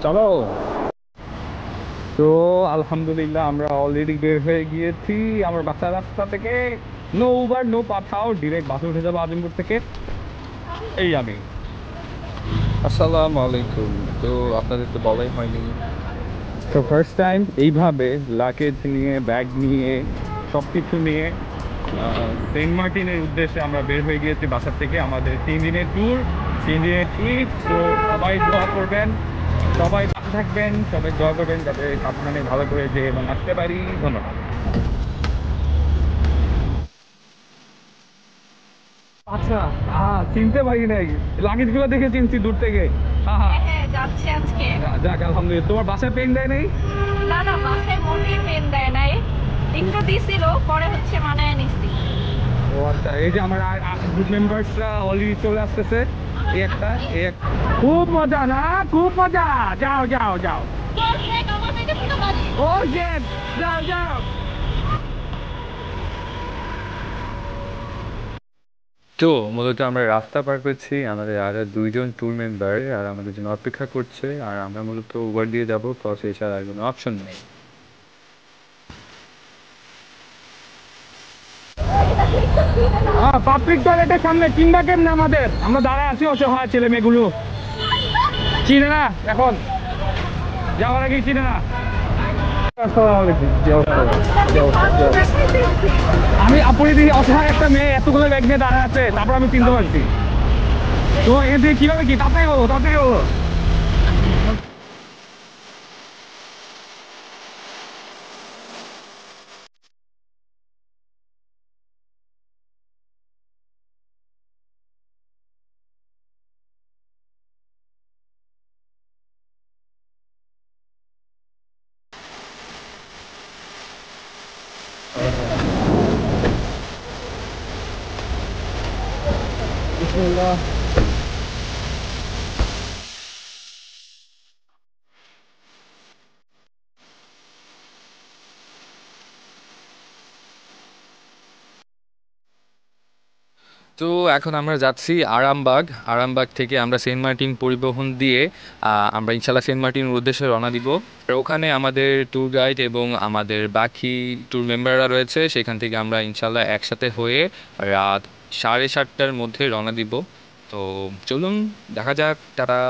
চলো। তো আলহামদুলিল্লাহ আমরা অলরেডি বের হয়ে গিয়েছি আমার বাসার রাস্তা থেকে। নো উবার নো পাঠাও, ডিরেক্ট বাসে উঠে যাবো আজিমপুর থেকে। এই আমি। আসসালামু আলাইকুম। তো আপনাদের তো বলাই হয়নি। তো ফার্স্ট টাইম এইভাবে লাগেজ নিয়ে, ব্যাগ নিয়ে, সব কিছু নিয়ে সেন্ট মার্টিনের উদ্দেশ্যে আমরা বের হয়ে গিয়েছি বাসার থেকে। আমাদের 3 দিনের ট্যুর, 3 দিনের ট্রিপ। তো সবাই দোয়া করবেন, সবাই ভালো থাকবেন, সবাই দোয়া করবেন যাতে সাবধানে ভালো করে যে এবং আসতে পারি। ধন্যবাদ। আচ্ছা, চিনতে পারি নাই, লাগেজগুলো দেখে চিনছি দূর থেকে। যাচ্ছে আজকে। যাক আলহামদুলিল্লাহ। তোমার বাসায় পেন দেয় নাই? না না, বাসায় মোটেই পেন দেয় নাই, একটু দিছিল, পরে হচ্ছে মানায় নিছি। ও আচ্ছা, এই যে আমার গ্রুপ মেম্বার্সরা অলরেডি চলে আসতেছে। খুব মজা না, খুব মজা। যাও যাও যাও। ও জেড, যাও যাও। তো মূলত আমরা রাস্তা পার করছি, আমাদের আরো 2জন ট্যুর মেম্বার আর আমাদের জন্য অপেক্ষা করছে। আর আমরা মূলত উবার দিয়ে যাবো, প্লাস এছাড়া আর কোনো অপশন নেই। পাবলিক টয়লেটের সামনে চিন্তা কেমন আমাদের, আমরা দাঁড়ায় আছি অসহায় ছেলে মেয়েগুলো। চিনে না এখন, যাওয়ার আগে চিনে না। আমি আপনি দিদি অসহায় একটা মেয়ে এতগুলো ব্যাগ নিয়ে দাঁড়ায় আছে, তারপর আমি চিনতে পারছি। তো এ দিয়ে কিভাবে কি তাতেই হলো, তাতেই হলো। তো এখন আমরা যাচ্ছি আরামবাগ। আরামবাগ থেকে আমরা সেন্ট মার্টিন পরিবহন দিয়ে আমরা ইনশাল্লাহ সেন্ট মার্টিনের উদ্দেশ্যে রওনা দিব। আর ওখানে আমাদের ট্যুর গাইড এবং আমাদের বাকি ট্যুর মেম্বাররা রয়েছে, সেখান থেকে আমরা ইনশাল্লাহ একসাথে হয়ে রাত 7:30টার মধ্যে রওনা দিব। তো চলুন দেখা যাক। টাটা।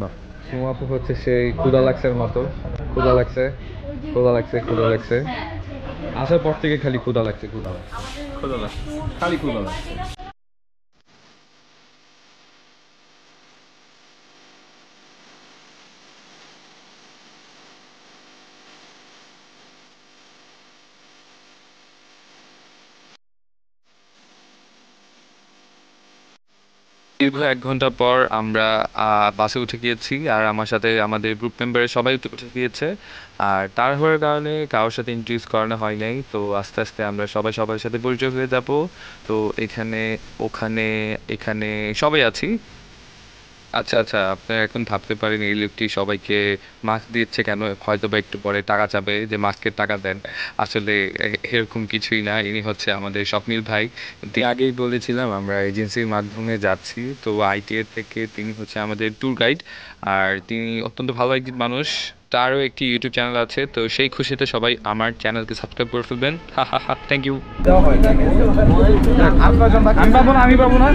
বাহ, সোমাপু হচ্ছে সেই ক্ষুদা লাগছের মতো। ক্ষুদা লাগছে, ক্ষুদা লাগছে, ক্ষুদা লাগছে। আসার পর থেকে খালি ক্ষুদা লাগছে, ক্ষুদা লাগছে, ক্ষুদা লাগছে, খালি ক্ষুদা লাগছে। দীর্ঘ 1 ঘন্টা পর আমরা বাসে উঠে গিয়েছি, আর আমার সাথে আমাদের গ্রুপ মেম্বারের সবাই উঠে গিয়েছে। আর তাড়াহুড়োর কারণে কারোর সাথে ইন্ট্রোডিউস করানো হয় নাই। তো আস্তে আস্তে আমরা সবাই সবার সাথে পরিচয় হয়ে যাব। তো এখানে, ওখানে, এখানে সবাই আছি। আচ্ছা আচ্ছা, আপনারা এখন ভাবতে পারেন এই লোকটি সবাইকে মাস্ক দিচ্ছে কেন, হয়তো বা একটু পরে টাকা চাবে যে মাস্কের টাকা দেন। আসলে এরকম কিছুই না, ইনি হচ্ছে আমাদের স্বপ্নিল ভাই। আগেই বলেছিলাম আমরা এজেন্সির মাধ্যমে যাচ্ছি। তো আইটিএ থেকে তিনি হচ্ছে আমাদের ট্যুর গাইড। আর তিনি অত্যন্ত ভালো একজন মানুষ। তারও একটি ইউটিউব চ্যানেল আছে, তো সেই খুশিতে সবাই আমার চ্যানেলকে সাবস্ক্রাইব করে ফেলবেন। হা হা হা, থ্যাংক ইউ। আমি পাবো না, আমি পাবো না।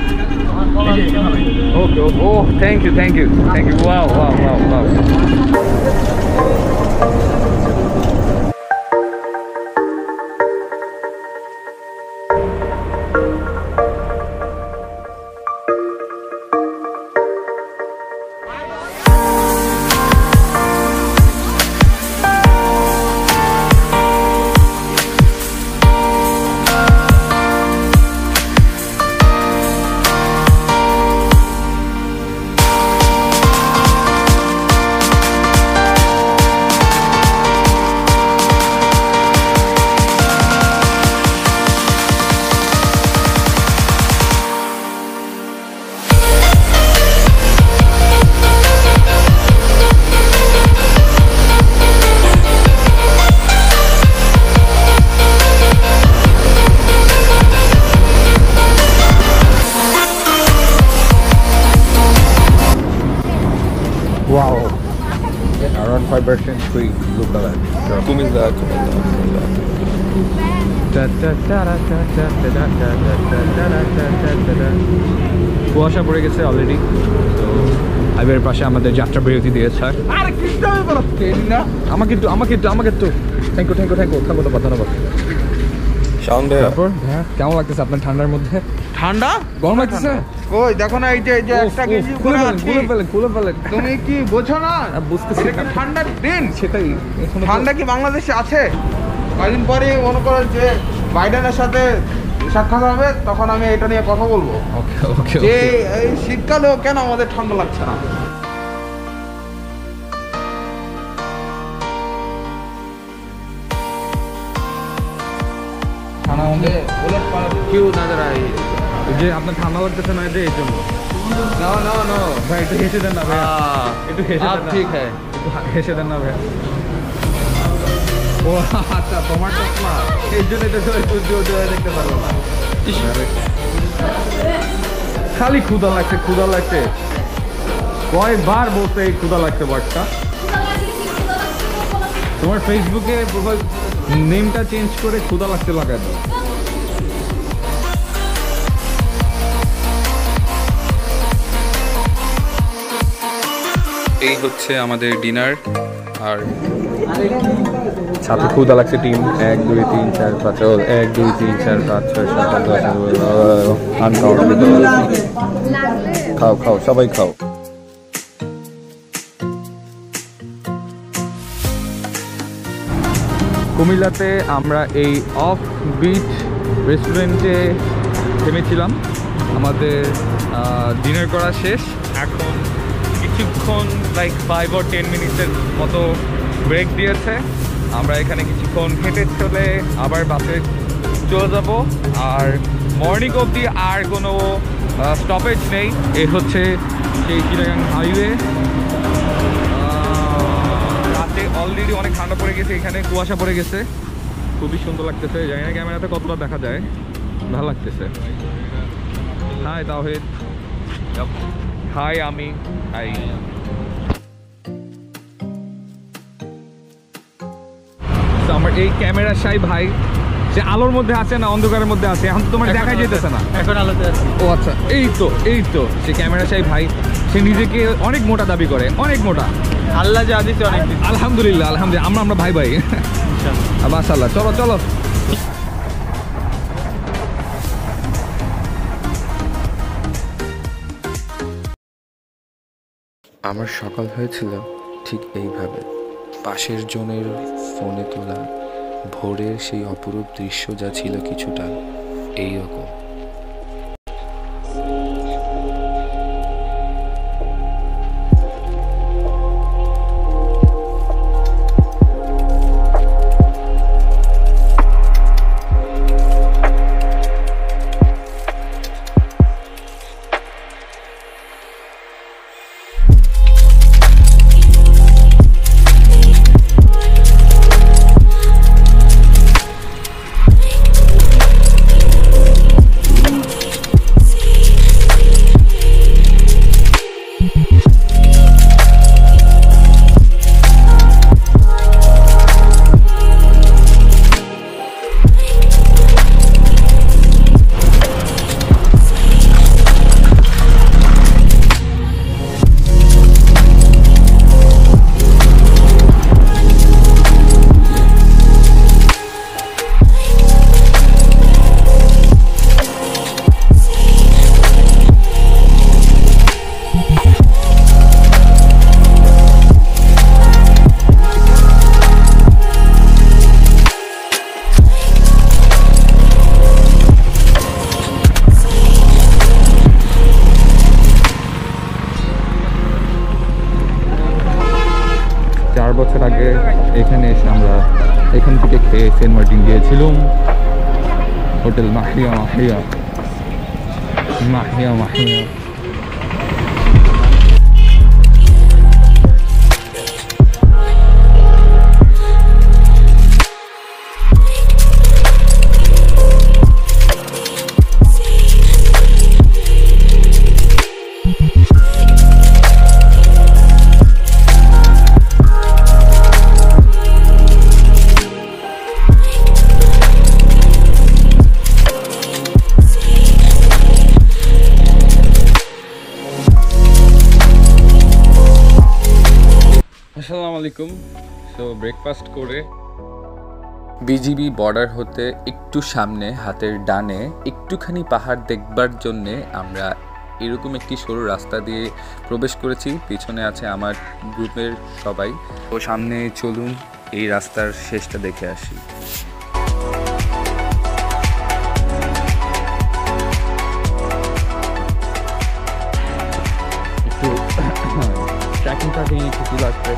Okay, oh thank you, thank you, thank you. Wow wow wow wow. Around 5% free blue color. Comilla কুয়াশা পড়ে গেছে অলরেডি, তো হাইওয়ের পাশে আমাদের যাত্রা বিরতি দিয়েছে। আমাকে একটু থ্যাংক ইউ ধন্যবাদ। তারপর হ্যাঁ, কেমন লাগতেছে আপনার ঠান্ডার মধ্যে? ঠান্ডা গরম লাগতেছে? কই দেখো না, এই যে একটা কেজি উপরে আছে। খুলে ফেলেন। তুমি কি বোঝো না? বুঝতেছি এটা কি ঠান্ডার দিন? সেটাই, ঠান্ডা কি বাংলাদেশে আছে? কয়েকদিন পরে মনে করো যে বাইডেনের সাথে সাক্ষাৎ হবে, তখন আমি এটা নিয়ে কথা বলবো যে এই শীতকালেও কেন আমাদের ঠান্ডা লাগছে না। खाना होंगे बुलेट पर क्यों नजर आई? যে আপনার ঠান্ডা লাগতেছে না যে এই জন্য? नो नो नो ভাই একটু হেসে দেন না ভাই, একটু হেসে দেন आप না। ठीक है। একটু হেসে দেন না ভাই। ও আচ্ছা, তোমার চশমা এই জন্য এটা দেখতে পারবো না। খালি ক্ষুধা লাগছে। কয়বার বলতে এই ক্ষুধা লাগছে ওয়ার্ডটা? তোমার ফেসবুকে প্রোফাইল নেমটা চেঞ্জ করে ক্ষুধা লাগতে লাগাই দাও। এই হচ্ছে আমাদের ডিনার। আর সাথে ক্ষুধা লাগছে টিম 1 2 3 4 5 1 2 3 4 5 6 7 8 9 আনকাউন্টেবল। খাও সবাই খাও। কুমিল্লাতে আমরা এই অফ বিচ রেস্টুরেন্টে থেমেছিলাম। আমাদের ডিনার করা শেষ, এখন কিছুক্ষণ লাইক 5 or 10 মিনিটের মতো ব্রেক দিয়েছে। আমরা এখানে কিছুক্ষণ হেঁটে চলে আবার বাসে চলে যাব। আর মর্নিং অবধি আর কোনো স্টপেজ নেই। এই হচ্ছে সেই চিটাগাং হাইওয়ে। রাতে অলরেডি অনেক ঠান্ডা পড়ে গেছে, এখানে কুয়াশা পড়ে গেছে, খুবই সুন্দর লাগতেছে। জানি না ক্যামেরাতে কতটা দেখা যায়, ভালো লাগতেছে। হাই তাওহিদ। হাই আমি। হাই। আমার এই ক্যামেরা শাই ভাই, সে আলোর মধ্যে আছে না অন্ধকারের মধ্যে আছে? এখন তো তোমার দেখা যেতেছে না। এখন আলোতে আছি। ও আচ্ছা, এই তো সে ক্যামেরা শাই ভাই। সে নিজেকে অনেক মোটা দাবি করে, অনেক মোটা। আল্লাহ যা দিছে অনেক। আলহামদুলিল্লাহ আমরা ভাই মাশাআল্লাহ। চলো আমার সকাল হয়েছিল ঠিক এইভাবে, পাশের জনের ফোনে তোলা ভোরের সেই অপরূপ দৃশ্য যা ছিল কিছুটা এইরকম। বছর আগে এখানে এসে আমরা এখান থেকে খেয়ে সেন্ট মার্টিন গিয়েছিলাম। হোটেল মাহিয়া। আসসালামু আলাইকুম। সো ব্রেকফাস্ট করে বিজিবি বর্ডার হতে একটু সামনে হাতের ডানে একটুখানি পাহাড় দেখবার জন্যে আমরা এরকম একটি সরু রাস্তা দিয়ে প্রবেশ করেছি। পিছনে আছে আমার গ্রুপের সবাই। তো সামনে চলুন এই রাস্তার শেষটা দেখে আসি। একটু ট্র্যাকিং একটু কি লাগবে।